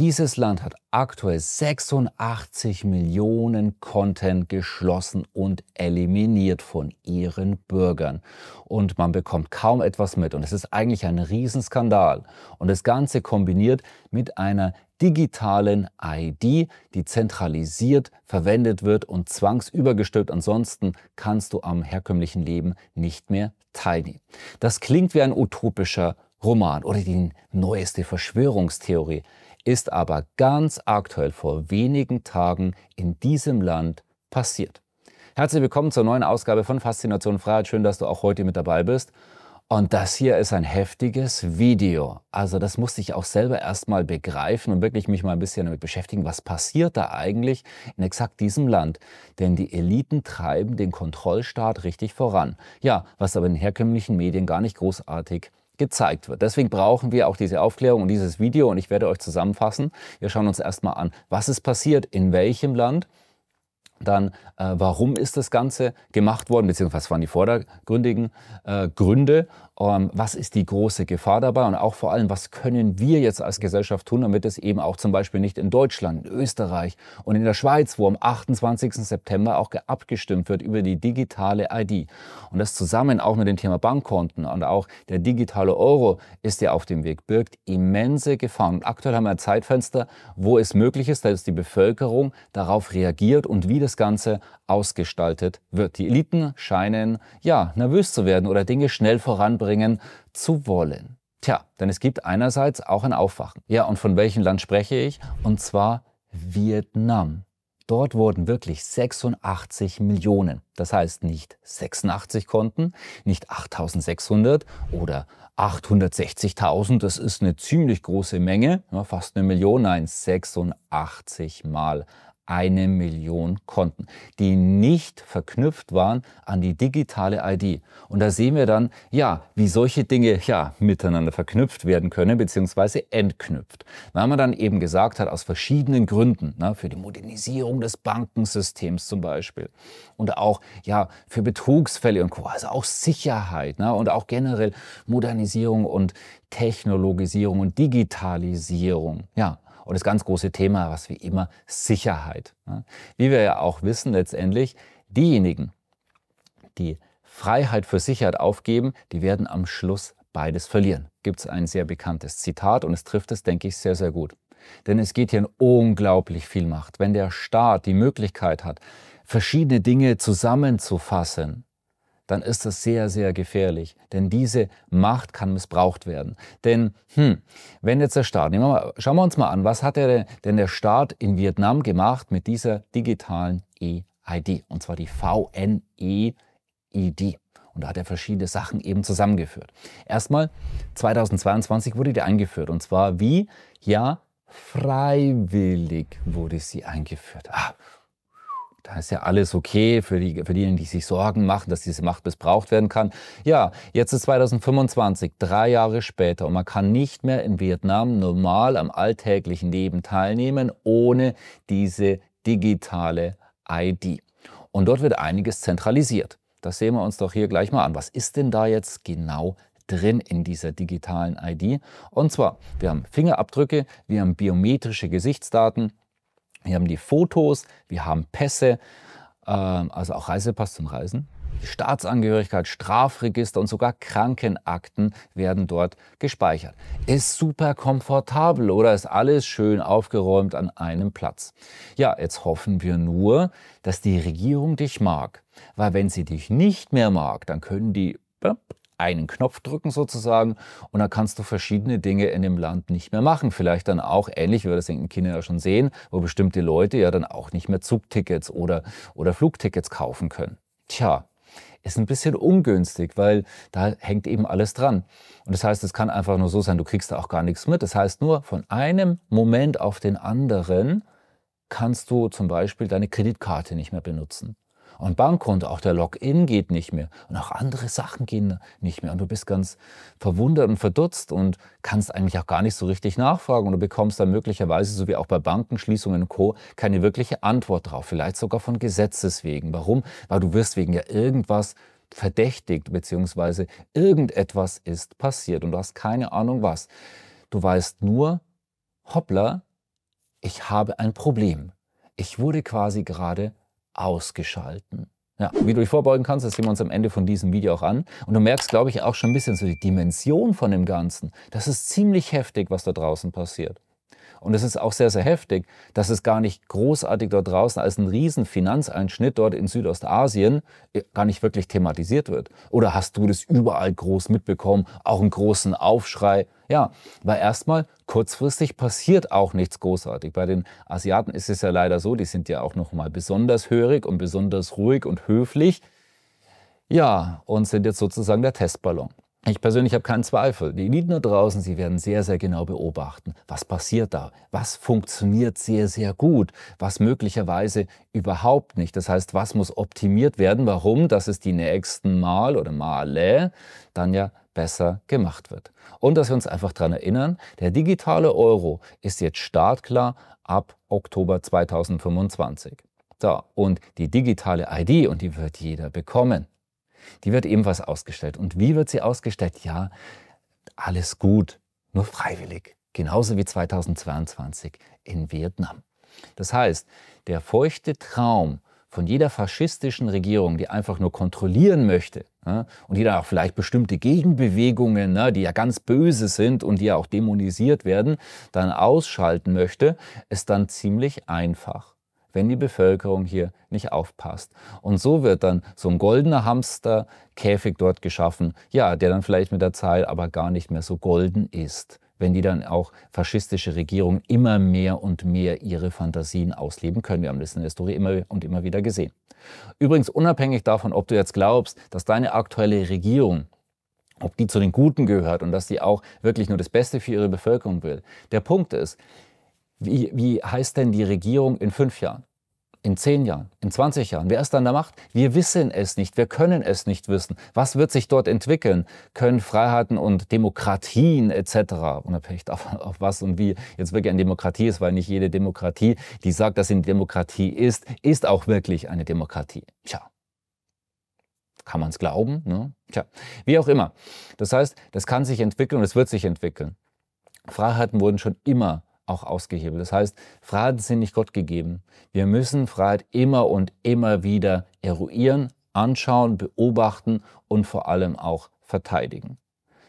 Dieses Land hat aktuell 86 Millionen Konten geschlossen und eliminiert von ihren Bürgern. Und man bekommt kaum etwas mit. Und es ist eigentlich ein Riesenskandal. Und das Ganze kombiniert mit einer digitalen ID, die zentralisiert verwendet wird und zwangsübergestülpt. Ansonsten kannst du am herkömmlichen Leben nicht mehr teilnehmen. Das klingt wie ein utopischer Roman oder die neueste Verschwörungstheorie, ist aber ganz aktuell vor wenigen Tagen in diesem Land passiert. Herzlich willkommen zur neuen Ausgabe von Faszination Freiheit. Schön, dass du auch heute mit dabei bist. Und das hier ist ein heftiges Video. Also das musste ich auch selber erstmal begreifen und wirklich mich mal ein bisschen damit beschäftigen, was passiert da eigentlich in exakt diesem Land. Denn die Eliten treiben den Kontrollstaat richtig voran. Ja, was aber in herkömmlichen Medien gar nicht großartig gezeigt wird. Deswegen brauchen wir auch diese Aufklärung und dieses Video und ich werde euch zusammenfassen. Wir schauen uns erstmal an, was ist passiert, in welchem Land. Dann, warum ist das Ganze gemacht worden, beziehungsweise was waren die vordergründigen Gründe, was ist die große Gefahr dabei und auch vor allem, was können wir jetzt als Gesellschaft tun, damit es eben auch zum Beispiel nicht in Deutschland, in Österreich und in der Schweiz, wo am 28. September auch abgestimmt wird über die digitale ID. Und das zusammen auch mit dem Thema Bankkonten und auch der digitale Euro ist ja auf dem Weg, birgt immense Gefahren. Und aktuell haben wir ein Zeitfenster, wo es möglich ist, dass die Bevölkerung darauf reagiert und wie das Ganze ausgestaltet wird. Die Eliten scheinen ja nervös zu werden oder Dinge schnell voranbringen zu wollen. Tja, denn es gibt einerseits auch ein Aufwachen. Ja, und von welchem Land spreche ich? Und zwar Vietnam. Dort wurden wirklich 86 Millionen, das heißt nicht 86 Konten, nicht 8.600 oder 860.000, das ist eine ziemlich große Menge, ja, fast eine Million, nein, 86 Mal 1 Million Konten, die nicht verknüpft waren an die digitale ID. Und da sehen wir dann, ja, wie solche Dinge ja miteinander verknüpft werden können, beziehungsweise entknüpft. Weil man dann eben gesagt hat, aus verschiedenen Gründen, für die Modernisierung des Bankensystems zum Beispiel und auch ja für Betrugsfälle und Co., also auch Sicherheit, und auch generell Modernisierung und Technologisierung und Digitalisierung, ja. Und das ganz große Thema, was wie immer, Sicherheit. Wie wir ja auch wissen, letztendlich, diejenigen, die Freiheit für Sicherheit aufgeben, die werden am Schluss beides verlieren. Gibt es ein sehr bekanntes Zitat und es trifft es, denke ich, sehr, sehr gut. Denn es geht hier um unglaublich viel Macht. Wenn der Staat die Möglichkeit hat, verschiedene Dinge zusammenzufassen, dann ist das sehr, sehr gefährlich. Denn diese Macht kann missbraucht werden. Denn, wenn jetzt der Staat, schauen wir uns mal an, was hat denn der Staat in Vietnam gemacht mit dieser digitalen E-ID? Und zwar die VNE-ID. Und da hat er verschiedene Sachen eben zusammengeführt. Erstmal, 2022 wurde die eingeführt. Und zwar wie? Ja, freiwillig wurde sie eingeführt. Da ist ja alles okay für diejenigen, die sich Sorgen machen, dass diese Macht missbraucht werden kann. Ja, jetzt ist 2025, 3 Jahre später und man kann nicht mehr in Vietnam normal am alltäglichen Leben teilnehmen ohne diese digitale ID. Und dort wird einiges zentralisiert. Das sehen wir uns doch hier gleich mal an. Was ist denn da jetzt genau drin in dieser digitalen ID? Und zwar, wir haben Fingerabdrücke, wir haben biometrische Gesichtsdaten, wir haben die Fotos, wir haben Pässe, also auch Reisepass zum Reisen, die Staatsangehörigkeit, Strafregister und sogar Krankenakten werden dort gespeichert. Ist super komfortabel oder ist alles schön aufgeräumt an einem Platz. Ja, jetzt hoffen wir nur, dass die Regierung dich mag, weil wenn sie dich nicht mehr mag, dann können die einen Knopf drücken sozusagen und dann kannst du verschiedene Dinge in dem Land nicht mehr machen. Vielleicht dann auch ähnlich, wie wir das in China ja schon sehen, wo bestimmte Leute ja dann auch nicht mehr Zugtickets oder Flugtickets kaufen können. Tja, ist ein bisschen ungünstig, weil da hängt eben alles dran. Und das heißt, es kann einfach nur so sein, du kriegst da auch gar nichts mit. Das heißt, nur von einem Moment auf den anderen kannst du zum Beispiel deine Kreditkarte nicht mehr benutzen. Und Bankkonto, auch der Login geht nicht mehr. Und auch andere Sachen gehen nicht mehr. Und du bist ganz verwundert und verdutzt und kannst eigentlich auch gar nicht so richtig nachfragen. Und du bekommst dann möglicherweise, so wie auch bei Bankenschließungen und Co., keine wirkliche Antwort drauf. Vielleicht sogar von Gesetzes wegen. Warum? Weil du wirst wegen ja irgendwas verdächtigt, beziehungsweise irgendetwas ist passiert. Und du hast keine Ahnung was. Du weißt nur, hoppla, ich habe ein Problem. Ich wurde quasi gerade ausgeschalten. Ja, wie du dich vorbeugen kannst, das sehen wir uns am Ende von diesem Video auch an. Und du merkst, glaube ich, auch schon ein bisschen so die Dimension von dem Ganzen. Das ist ziemlich heftig, was da draußen passiert. Und es ist auch sehr, sehr heftig, dass es gar nicht großartig dort draußen als ein riesen Finanzeinschnitt dort in Südostasien gar nicht wirklich thematisiert wird. Oder hast du das überall groß mitbekommen, auch einen großen Aufschrei? Ja, weil erstmal kurzfristig passiert auch nichts großartig. Bei den Asiaten ist es ja leider so, die sind ja auch noch mal besonders hörig und besonders ruhig und höflich. Ja, und sind jetzt sozusagen der Testballon. Ich persönlich habe keinen Zweifel. Die Eliten da draußen, sie werden sehr, sehr genau beobachten, was passiert da, was funktioniert sehr, sehr gut, was möglicherweise überhaupt nicht. Das heißt, was muss optimiert werden, warum, dass es die nächsten Mal oder Male dann ja besser gemacht wird. Und dass wir uns einfach daran erinnern, der digitale Euro ist jetzt startklar ab Oktober 2025. So, und die digitale ID, und die wird jeder bekommen. Die wird ebenfalls ausgestellt. Und wie wird sie ausgestellt? Ja, alles gut, nur freiwillig. Genauso wie 2022 in Vietnam. Das heißt, der feuchte Traum von jeder faschistischen Regierung, die einfach nur kontrollieren möchte, ja, und die dann auch vielleicht bestimmte Gegenbewegungen, ne, die ja ganz böse sind und die ja auch dämonisiert werden, dann ausschalten möchte, ist dann ziemlich einfach, wenn die Bevölkerung hier nicht aufpasst. Und so wird dann so ein goldener Hamsterkäfig dort geschaffen, ja, der dann vielleicht mit der Zeit aber gar nicht mehr so golden ist, wenn die dann auch faschistische Regierungen immer mehr und mehr ihre Fantasien ausleben können. Wir haben das in der Historie immer und immer wieder gesehen. Übrigens unabhängig davon, ob du jetzt glaubst, dass deine aktuelle Regierung, ob die zu den Guten gehört und dass die auch wirklich nur das Beste für ihre Bevölkerung will. Der Punkt ist, wie heißt denn die Regierung in 5 Jahren, in 10 Jahren, in 20 Jahren? Wer ist an der Macht? Wir wissen es nicht, wir können es nicht wissen. Was wird sich dort entwickeln? Können Freiheiten und Demokratien etc., unabhängig davon, auf was und wie jetzt wirklich eine Demokratie ist, weil nicht jede Demokratie, die sagt, dass sie eine Demokratie ist auch wirklich eine Demokratie. Tja, kann man es glauben? Ne? Tja, wie auch immer. Das heißt, das kann sich entwickeln und es wird sich entwickeln. Freiheiten wurden schon immer auch ausgehebelt. Das heißt, Freiheiten sind nicht Gott gegeben. Wir müssen Freiheit immer und immer wieder eruieren, anschauen, beobachten und vor allem auch verteidigen.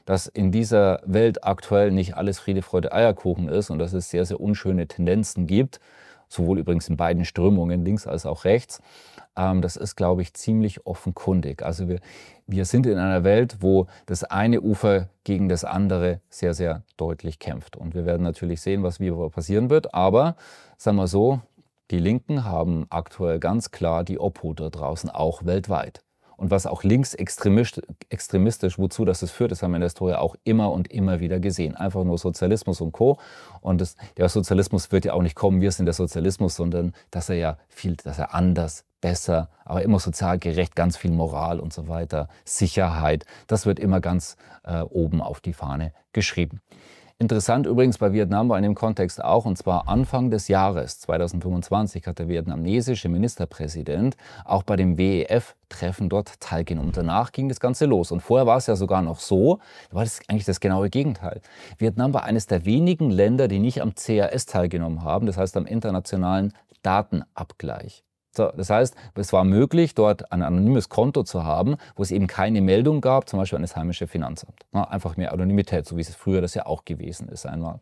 Dass in dieser Welt aktuell nicht alles Friede, Freude, Eierkuchen ist und dass es sehr, sehr unschöne Tendenzen gibt, sowohl übrigens in beiden Strömungen, links als auch rechts, das ist, glaube ich, ziemlich offenkundig. Also wir sind in einer Welt, wo das eine Ufer gegen das andere sehr, sehr deutlich kämpft. Und wir werden natürlich sehen, was wie passieren wird. Aber, sagen wir so, die Linken haben aktuell ganz klar die Obhut da draußen, auch weltweit. Und was auch linksextremistisch, wozu das führt, das haben wir in der Historie auch immer und immer wieder gesehen. Einfach nur Sozialismus und Co. Und der Sozialismus wird ja auch nicht kommen, wir sind der Sozialismus, sondern dass er anders, besser, aber immer sozial gerecht, ganz viel Moral und so weiter, Sicherheit, das wird immer ganz oben auf die Fahne geschrieben. Interessant übrigens bei Vietnam war in dem Kontext auch, und zwar Anfang des Jahres 2025 hat der vietnamesische Ministerpräsident auch bei dem WEF-Treffen dort teilgenommen. Danach ging das Ganze los. Und vorher war es ja sogar noch so, da war das eigentlich das genaue Gegenteil. Vietnam war eines der wenigen Länder, die nicht am CAS teilgenommen haben, das heißt am internationalen Datenabgleich. So, das heißt, es war möglich, dort ein anonymes Konto zu haben, wo es eben keine Meldung gab, zum Beispiel an das heimische Finanzamt. Ja, einfach mehr Anonymität, so wie es früher das ja auch gewesen ist einmal.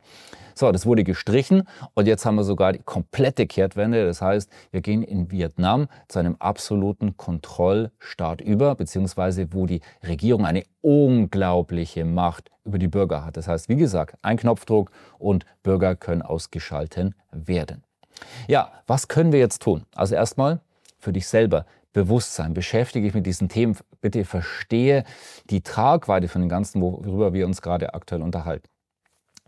So, das wurde gestrichen und jetzt haben wir sogar die komplette Kehrtwende. Das heißt, wir gehen in Vietnam zu einem absoluten Kontrollstaat über, beziehungsweise wo die Regierung eine unglaubliche Macht über die Bürger hat. Das heißt, wie gesagt, ein Knopfdruck und Bürger können ausgeschaltet werden. Ja, was können wir jetzt tun? Also erstmal für dich selber Bewusstsein, beschäftige dich mit diesen Themen, bitte verstehe die Tragweite von dem Ganzen, worüber wir uns gerade aktuell unterhalten.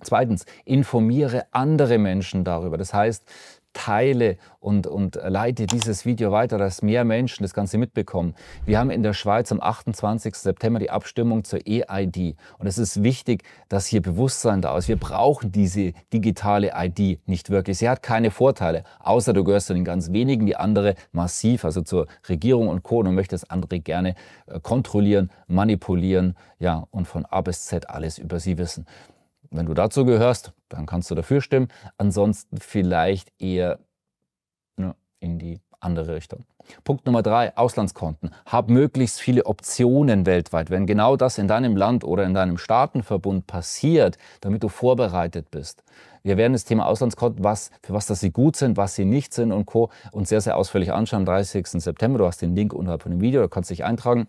Zweitens, informiere andere Menschen darüber. Das heißt, teile und leite dieses Video weiter, dass mehr Menschen das Ganze mitbekommen. Wir haben in der Schweiz am 28. September die Abstimmung zur eID. Und es ist wichtig, dass hier Bewusstsein da ist. Wir brauchen diese digitale ID nicht wirklich. Sie hat keine Vorteile, außer du gehörst zu den ganz wenigen, die andere massiv, also zur Regierung und Co. und möchtest andere gerne kontrollieren, manipulieren, ja, und von A bis Z alles über sie wissen. Wenn du dazu gehörst, dann kannst du dafür stimmen. Ansonsten vielleicht eher in die andere Richtung. Punkt Nummer 3, Auslandskonten. Hab möglichst viele Optionen weltweit. Wenn genau das in deinem Land oder in deinem Staatenverbund passiert, damit du vorbereitet bist. Wir werden das Thema Auslandskonten, für was sie gut sind, was sie nicht sind und Co. uns sehr, sehr ausführlich anschauen am 30. September. Du hast den Link unterhalb von dem Video, da kannst du dich eintragen.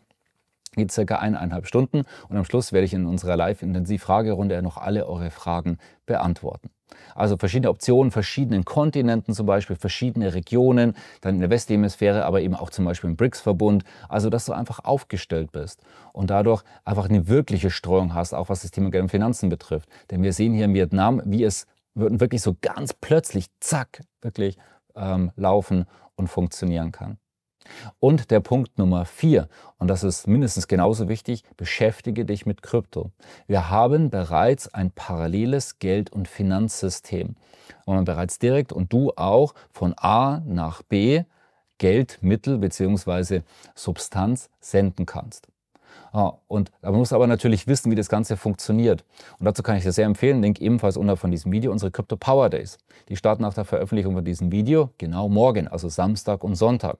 Geht circa 1,5 Stunden und am Schluss werde ich in unserer Live-Intensiv-Fragerunde noch alle eure Fragen beantworten. Also verschiedene Optionen, verschiedenen Kontinenten zum Beispiel, verschiedene Regionen, dann in der Westhemisphäre, aber eben auch zum Beispiel im BRICS-Verbund. Also dass du einfach aufgestellt bist und dadurch einfach eine wirkliche Streuung hast, auch was das Thema Geld und Finanzen betrifft. Denn wir sehen hier in Vietnam, wie es wirklich so ganz plötzlich, zack, wirklich laufen und funktionieren kann. Und der Punkt Nummer 4, und das ist mindestens genauso wichtig, beschäftige dich mit Krypto. Wir haben bereits ein paralleles Geld- und Finanzsystem, wo man bereits direkt und du auch von A nach B Geld, Mittel bzw. Substanz senden kannst. Und man muss aber natürlich wissen, wie das Ganze funktioniert. Und dazu kann ich dir sehr empfehlen, Link ebenfalls unterhalb von diesem Video, unsere Crypto Power Days. Die starten nach der Veröffentlichung von diesem Video genau morgen, also Samstag und Sonntag.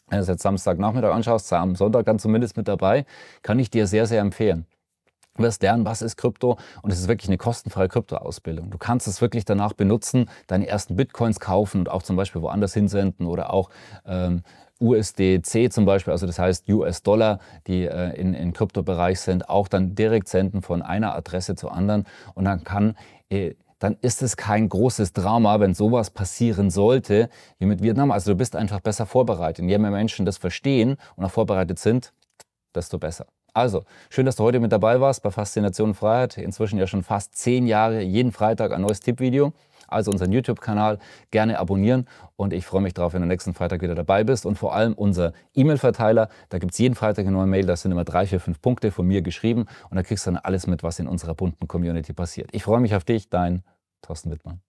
Wenn du es jetzt Samstagnachmittag anschaust, sei am Sonntag dann zumindest mit dabei, kann ich dir sehr, sehr empfehlen. Du wirst lernen, was ist Krypto, und es ist wirklich eine kostenfreie Krypto-Ausbildung. Du kannst es wirklich danach benutzen, deine ersten Bitcoins kaufen und auch zum Beispiel woanders hinsenden oder auch USDC zum Beispiel, also das heißt US-Dollar, die im Kryptobereich sind, auch dann direkt senden von einer Adresse zur anderen, und dann ist es kein großes Drama, wenn sowas passieren sollte wie mit Vietnam. Also du bist einfach besser vorbereitet. Und je mehr Menschen das verstehen und auch vorbereitet sind, desto besser. Also, schön, dass du heute mit dabei warst bei Faszination Freiheit. Inzwischen ja schon fast 10 Jahre, jeden Freitag ein neues Tippvideo. Also unseren YouTube-Kanal gerne abonnieren, und ich freue mich darauf, wenn du nächsten Freitag wieder dabei bist. Und vor allem unser E-Mail-Verteiler, da gibt es jeden Freitag eine neue Mail, da sind immer 3, 4, 5 Punkte von mir geschrieben, und da kriegst du dann alles mit, was in unserer bunten Community passiert. Ich freue mich auf dich, dein Thorsten Wittmann.